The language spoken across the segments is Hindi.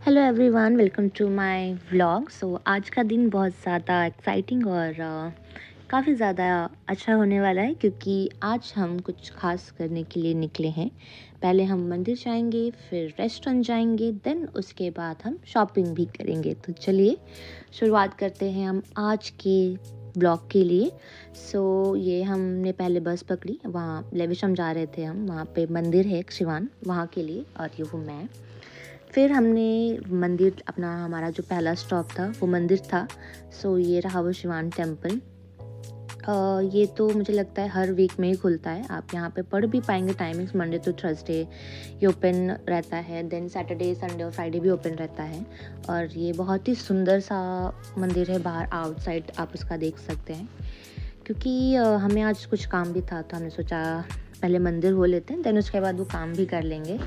Hello everyone, welcome to my vlog. आज का दिन बहुत ज़्यादा एक्साइटिंग और काफ़ी ज़्यादा अच्छा होने वाला है क्योंकि आज हम कुछ खास करने के लिए निकले हैं। पहले हम मंदिर जाएंगे, फिर रेस्टोरेंट जाएंगे, देन उसके बाद हम शॉपिंग भी करेंगे। तो चलिए शुरुआत करते हैं हम आज के ब्लॉग के लिए। ये हमने पहले बस पकड़ी, वहाँ लेविशम जा रहे थे हम। वहाँ पे मंदिर है एक शिवान, वहाँ के लिए, और ये हूँ मैं। फिर हमने मंदिर, हमारा जो पहला स्टॉप था वो मंदिर था। ये रहा वो शिवान टेम्पल। ये तो मुझे लगता है हर वीक में ही खुलता है। आप यहाँ पे पढ़ भी पाएंगे टाइमिंग्स। मंडे टू थर्सडे ये ओपन रहता है, देन सैटरडे संडे और फ्राइडे भी ओपन रहता है। और ये बहुत ही सुंदर सा मंदिर है, बाहर आउटसाइड आप उसका देख सकते हैं। क्योंकि हमें आज कुछ काम भी था तो हमने सोचा पहले मंदिर हो लेते हैं, देन उसके बाद वो काम भी कर लेंगे।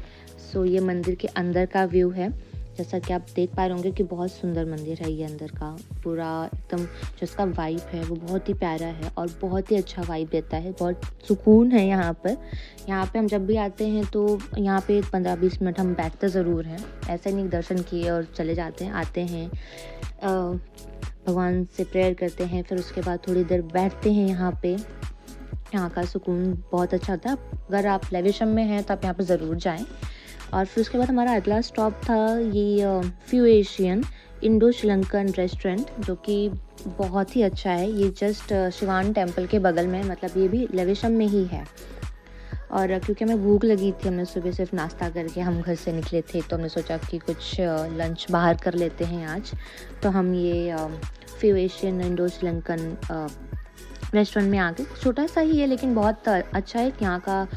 ये मंदिर के अंदर का व्यू है। जैसा कि आप देख पा रहे होंगे कि बहुत सुंदर मंदिर है। ये अंदर का पूरा एकदम जो इसका वाइब है वो बहुत ही प्यारा है और बहुत ही अच्छा वाइब देता है। बहुत सुकून है यहाँ पर। यहाँ पे हम जब भी आते हैं तो यहाँ पे 15-20 मिनट हम बैठते ज़रूर हैं। ऐसे नहीं दर्शन किए और चले जाते हैं। आते हैं, भगवान से प्रेयर करते हैं, फिर उसके बाद थोड़ी देर बैठते हैं यहाँ पे। यहाँ का सुकून बहुत अच्छा होता है। अगर आप लेविशम में हैं तो आप यहाँ पर ज़रूर जाएँ। और फिर उसके बाद हमारा अगला स्टॉप था ये few Asian Indo Sri Lankan restaurant, जो कि बहुत ही अच्छा है। ये जस्ट शिवान टेम्पल के बगल में, मतलब ये भी लेविशम में ही है। और क्योंकि हमें भूख लगी थी, हमने सुबह सिर्फ नाश्ता करके हम घर से निकले थे, तो हमने सोचा कि कुछ लंच बाहर कर लेते हैं आज। तो हम ये few Asian Indo Sri Lankan restaurant में आके, छोटा सा ही है लेकिन बहुत अच्छा है। यहाँ का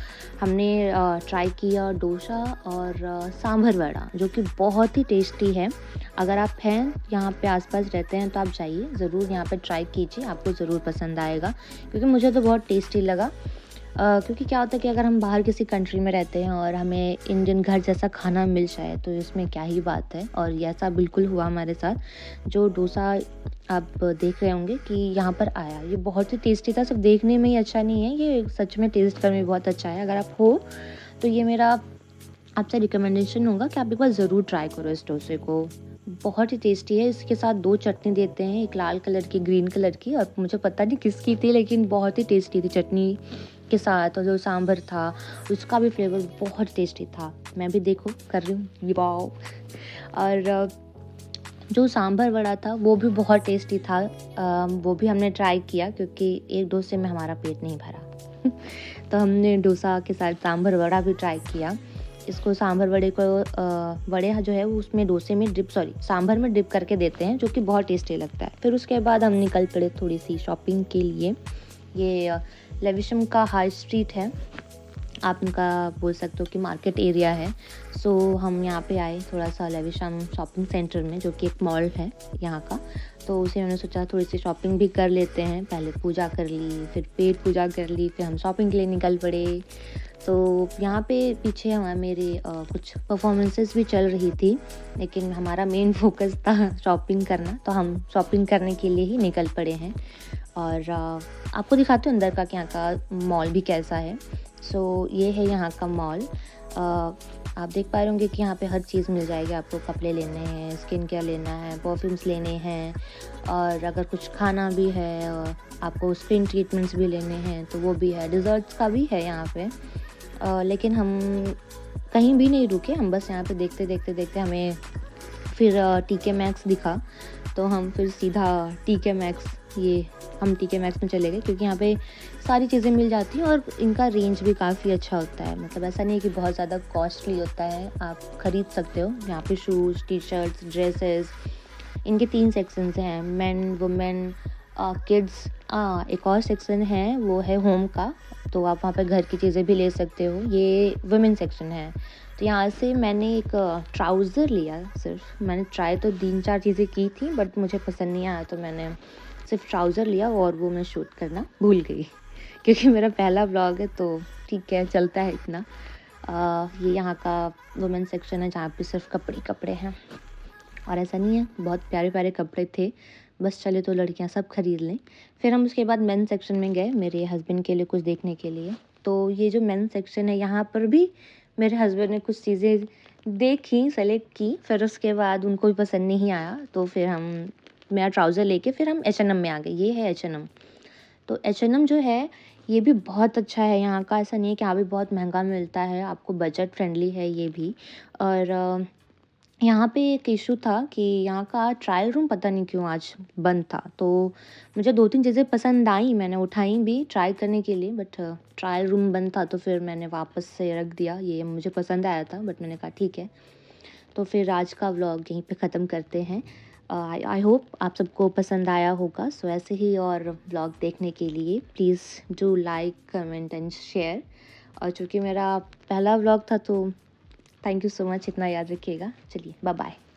हमने ट्राई किया डोसा और सांभर वड़ा, जो कि बहुत ही टेस्टी है। अगर आप हैं यहाँ पे आसपास रहते हैं तो आप जाइए ज़रूर, यहाँ पे ट्राई कीजिए, आपको ज़रूर पसंद आएगा। क्योंकि मुझे तो बहुत टेस्टी लगा। क्योंकि क्या होता है कि अगर हम बाहर किसी कंट्री में रहते हैं और हमें इंडियन घर जैसा खाना मिल जाए तो इसमें क्या ही बात है। और ऐसा बिल्कुल हुआ हमारे साथ। जो डोसा आप देख रहे होंगे कि यहाँ पर आया, ये बहुत ही टेस्टी था। सिर्फ देखने में ही अच्छा नहीं है, ये सच में टेस्ट करने में बहुत अच्छा है। अगर आप हो तो ये मेरा आपसे रिकमेंडेशन होगा कि आप एक बार ज़रूर ट्राई करो इस डोसे को। बहुत ही टेस्टी है। इसके साथ 2 चटनी देते हैं, एक लाल कलर की, ग्रीन कलर की, और मुझे पता नहीं किसकी थी लेकिन बहुत ही टेस्टी थी चटनी के साथ। और जो सांभर था उसका भी फ्लेवर बहुत टेस्टी था। मैं भी देखो कर रही हूँ, वाओ। और जो सांभर वड़ा था वो भी बहुत टेस्टी था। वो भी हमने ट्राई किया क्योंकि एक डोसे में हमारा पेट नहीं भरा तो हमने डोसा के साथ सांभर वड़ा भी ट्राई किया। इसको सांभर वड़े को वड़े जो है वो उसमें डोसे में सांभर में डिप करके देते हैं, जो कि बहुत टेस्टी लगता है। फिर उसके बाद हम निकल पड़े थोड़ी सी शॉपिंग के लिए। ये लेविशम का हाई स्ट्रीट है, आप उनका बोल सकते हो कि मार्केट एरिया है। हम यहाँ पे आए थोड़ा सा लेविशम शॉपिंग सेंटर में, जो कि एक मॉल है यहाँ का। तो उसे मैंने सोचा थोड़ी सी शॉपिंग भी कर लेते हैं। पहले पूजा कर ली, फिर पेट पूजा कर ली, फिर हम शॉपिंग के लिए निकल पड़े। तो यहाँ पे पीछे मेरे कुछ परफॉर्मेंसेस भी चल रही थी, लेकिन हमारा मेन फोकस था शॉपिंग करना, तो हम शॉपिंग करने के लिए ही निकल पड़े हैं। और आपको दिखाती हूँ अंदर का कि यहाँ का मॉल भी कैसा है। ये है यहाँ का मॉल। आप देख पा रहे होंगे कि यहाँ पे हर चीज़ मिल जाएगी आपको। कपड़े लेने हैं, स्किन केयर लेना है, परफ्यूम्स लेने हैं, और अगर कुछ खाना भी है और आपको स्किन ट्रीटमेंट्स भी लेने हैं तो वो भी है। डिज़र्ट्स का भी है यहाँ पे। लेकिन हम कहीं भी नहीं रुके, हम बस यहाँ पे देखते देखते हमें फिर टीके मैक्स दिखा, तो हम फिर सीधा टीके मैक्स में चले गए। क्योंकि यहाँ पे सारी चीज़ें मिल जाती हैं और इनका रेंज भी काफ़ी अच्छा होता है। मतलब ऐसा नहीं है कि बहुत ज़्यादा कॉस्टली होता है, आप ख़रीद सकते हो। यहाँ पे शूज़, टी शर्ट्स, ड्रेसेस, इनके 3 सेक्शंस हैं, मेन, वुमेन, किड्स। एक और सेक्शन है वो है होम का, तो आप वहाँ पे घर की चीज़ें भी ले सकते हो। ये वुमेन सेक्शन है। तो यहाँ से मैंने एक ट्राउज़र लिया। सिर्फ मैंने ट्राई तो 3-4 चीज़ें की थी, बट मुझे पसंद नहीं आया, तो मैंने सिर्फ ट्राउज़र लिया और वो मैं शूट करना भूल गई क्योंकि मेरा पहला व्लॉग है, तो ठीक है, चलता है इतना। ये यहाँ का वुमेन सेक्शन है जहाँ पे सिर्फ कपड़े हैं। और ऐसा नहीं है, बहुत प्यारे प्यारे कपड़े थे, बस चले तो लड़कियां सब खरीद लें। फिर हम उसके बाद मेन सेक्शन में गए मेरे हस्बैंड के लिए कुछ देखने के लिए। तो ये जो मेन सेक्शन है यहाँ पर भी मेरे हस्बैंड ने कुछ चीज़ें देखी, सेलेक्ट की, फिर उसके बाद उनको भी पसंद नहीं आया, तो फिर हम मेरा ट्राउज़र लेके फिर हम H&M में आ गए। ये है H&M। तो H&M जो है, ये भी बहुत अच्छा है यहाँ का, ऐसा नहीं है कि यहाँ भी बहुत महँगा मिलता है, आपको बजट फ्रेंडली है ये भी। और यहाँ पे एक इशू था कि यहाँ का ट्रायल रूम पता नहीं क्यों आज बंद था, तो मुझे 2-3 चीज़ें पसंद आई, मैंने उठाई भी ट्राई करने के लिए, बट ट्रायल रूम बंद था, तो फिर मैंने वापस से रख दिया। ये मुझे पसंद आया था, बट मैंने कहा ठीक है। तो फिर आज का व्लॉग यहीं पे ख़त्म करते हैं। आई होप आप सबको पसंद आया होगा। सो ऐसे ही और व्लॉग देखने के लिए please do like, comment and share. और चूँकि मेरा पहला व्लॉग था, तो थैंक यू सो मच, इतना याद रखिएगा। चलिए, बाय बाय।